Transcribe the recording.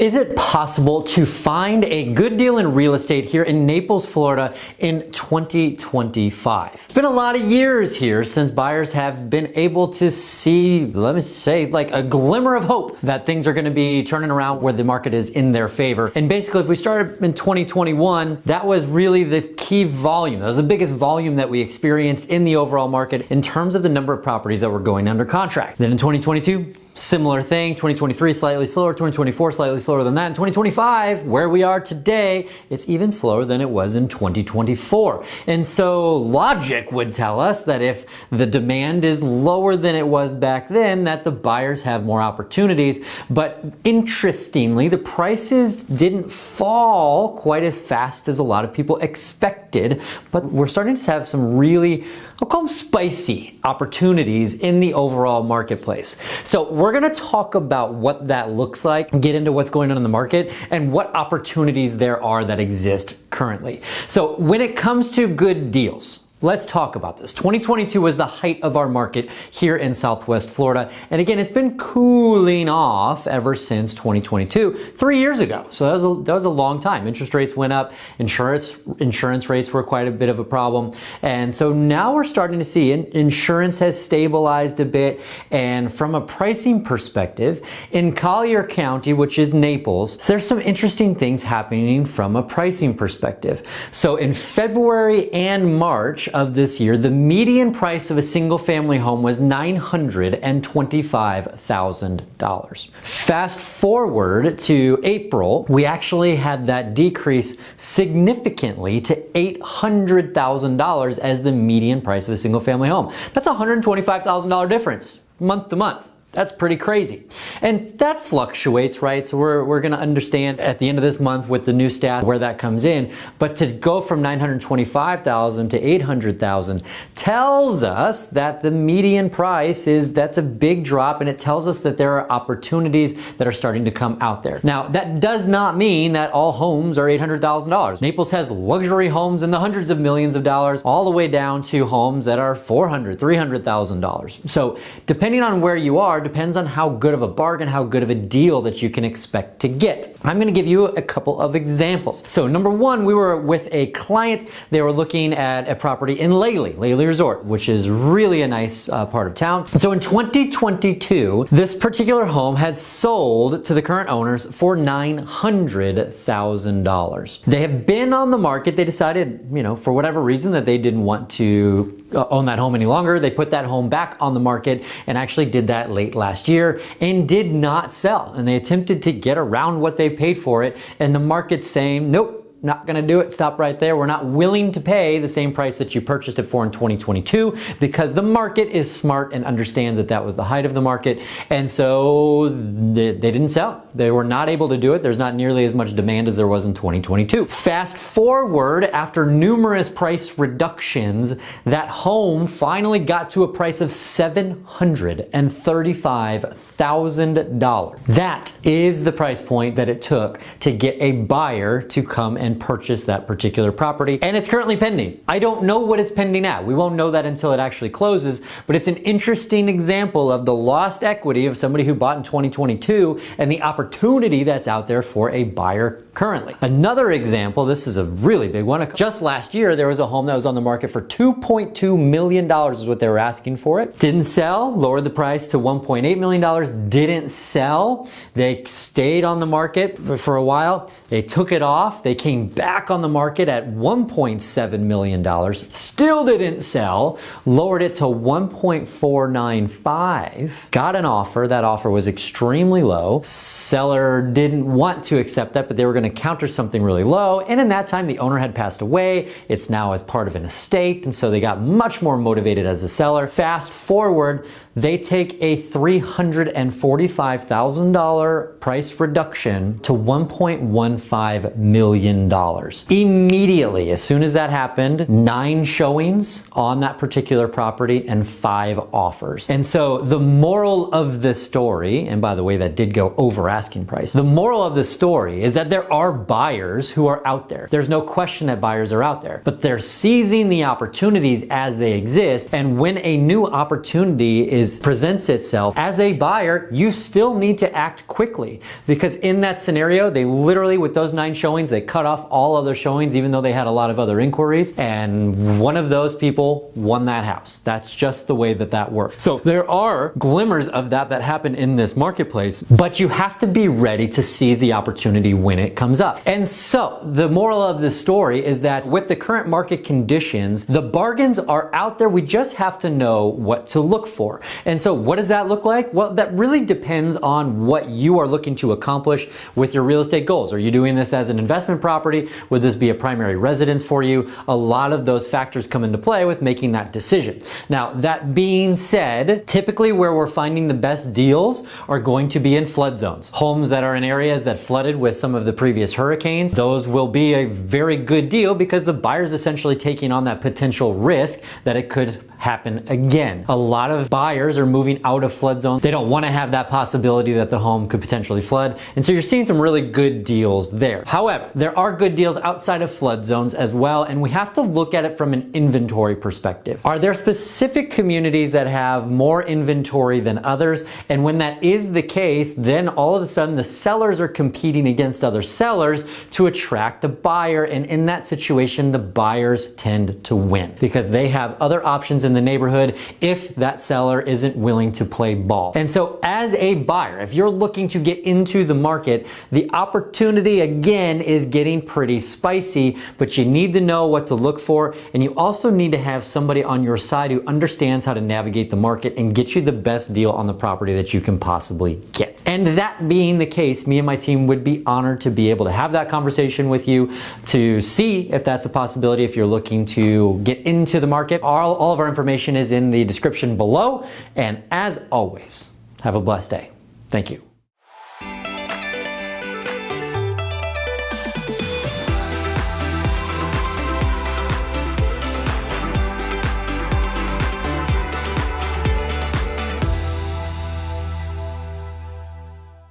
Is it possible to find a good deal in real estate here in Naples, Florida in 2025? It's been a lot of years here since buyers have been able to see, let me say, like a glimmer of hope that things are going to be turning around where the market is in their favor. And basically, if we started in 2021, that was really the key volume. That was the biggest volume that we experienced in the overall market in terms of the number of properties that were going under contract. Then in 2022, similar thing. 2023 slightly slower, 2024 slightly slower than that. In 2025, where we are today, it's even slower than it was in 2024. And so logic would tell us that if the demand is lower than it was back then, that the buyers have more opportunities. But interestingly, the prices didn't fall quite as fast as a lot of people expected, but we're starting to have some really, I'll call them spicy opportunities in the overall marketplace. So we're going to talk about what that looks like, get into what's going on in the market, and what opportunities there are that exist currently. So when it comes to good deals, let's talk about this. 2022 was the height of our market here in Southwest Florida. And again, it's been cooling off ever since 2022, 3 years ago. So that was a long time. Interest rates went up. Insurance rates were quite a bit of a problem. And so now we're starting to see insurance has stabilized a bit. And from a pricing perspective, in Collier County, which is Naples, there's some interesting things happening from a pricing perspective. So in February and March of this year, the median price of a single family home was $925,000. Fast forward to April, we actually had that decrease significantly to $800,000 as the median price of a single family home. That's a $125,000 difference month to month. That's pretty crazy. And that fluctuates, right? So we're going to understand at the end of this month with the new stat where that comes in. But to go from $925,000 to $800,000 tells us that the median price that's a big drop, and it tells us that there are opportunities that are starting to come out there. Now, that does not mean that all homes are $800,000. Naples has luxury homes in the hundreds of millions of dollars, all the way down to homes that are $400,000, $300,000. So depending on where you are, depends on how good of a bargain, how good of a deal that you can expect to get. I'm going to give you a couple of examples. So number one, we were with a client. They were looking at a property in Lely Resort, which is really a nice part of town. So in 2022, this particular home had sold to the current owners for $900,000. They have been on the market. They decided, for whatever reason, that they didn't want to own that home any longer. They put that home back on the market and actually did that late last year and did not sell. And they attempted to get around what they paid for it. And the market's saying, nope, not going to do it. Stop right there. We're not willing to pay the same price that you purchased it for in 2022 because the market is smart and understands that that was the height of the market. And so they didn't sell. They were not able to do it. There's not nearly as much demand as there was in 2022. Fast forward, after numerous price reductions, that home finally got to a price of $735,000. That is the price point that it took to get a buyer to come and purchase that particular property, and it's currently pending. I don't know what it's pending at. We won't know that until it actually closes, but it's an interesting example of the lost equity of somebody who bought in 2022 and the opportunity that's out there for a buyer currently. Another example, this is a really big one. Just last year, there was a home that was on the market for $2.2 million is what they were asking for it. Didn't sell, lowered the price to $1.8 million, didn't sell. They stayed on the market for a while. They took it off. They came back on the market at $1.7 million, still didn't sell, lowered it to $1.495, got an offer. That offer was extremely low. Seller didn't want to accept that, but they were going to counter something really low. And in that time, the owner had passed away. It's now as part of an estate. And so they got much more motivated as a seller. Fast forward, they take a $345,000 price reduction to $1.15 million. Immediately, as soon as that happened, 9 showings on that particular property and 5 offers. And so the moral of this story, and by the way, that did go over asking price. The moral of the story is that there are buyers who are out there. There's no question that buyers are out there, but they're seizing the opportunities as they exist. And when a new opportunity is presents itself, as a buyer, you still need to act quickly, because in that scenario, they literally, with those 9 showings, they cut off all other showings, even though they had a lot of other inquiries, and one of those people won that house. That's just the way that that works. So there are glimmers of that happen in this marketplace, but you have to be ready to seize the opportunity when it comes up. And so the moral of the story is that with the current market conditions, the bargains are out there. We just have to know what to look for. And so what does that look like? Well, that really depends on what you are looking to accomplish with your real estate goals. Are you doing this as an investment property? Would this be a primary residence for you? A lot of those factors come into play with making that decision. Now, that being said, typically where we're finding the best deals are going to be in flood zones. Homes that are in areas that flooded with some of the previous hurricanes, those will be a very good deal because the buyer's essentially taking on that potential risk that it could happen again. A lot of buyers are moving out of flood zones. They don't want to have that possibility that the home could potentially flood. And so you're seeing some really good deals there. However, there are good deals outside of flood zones as well, and we have to look at it from an inventory perspective. Are there specific communities that have more inventory than others? And when that is the case, then all of a sudden the sellers are competing against other sellers to attract a buyer. And in that situation, the buyers tend to win because they have other options in the neighborhood if that seller isn't willing to play ball. And so as a buyer, if you're looking to get into the market, the opportunity again is getting pretty spicy, but you need to know what to look for, and you also need to have somebody on your side who understands how to navigate the market and get you the best deal on the property that you can possibly get. And that being the case, me and my team would be honored to be able to have that conversation with you to see if that's a possibility if you're looking to get into the market. All of our information is in the description below. And as always, have a blessed day. Thank you.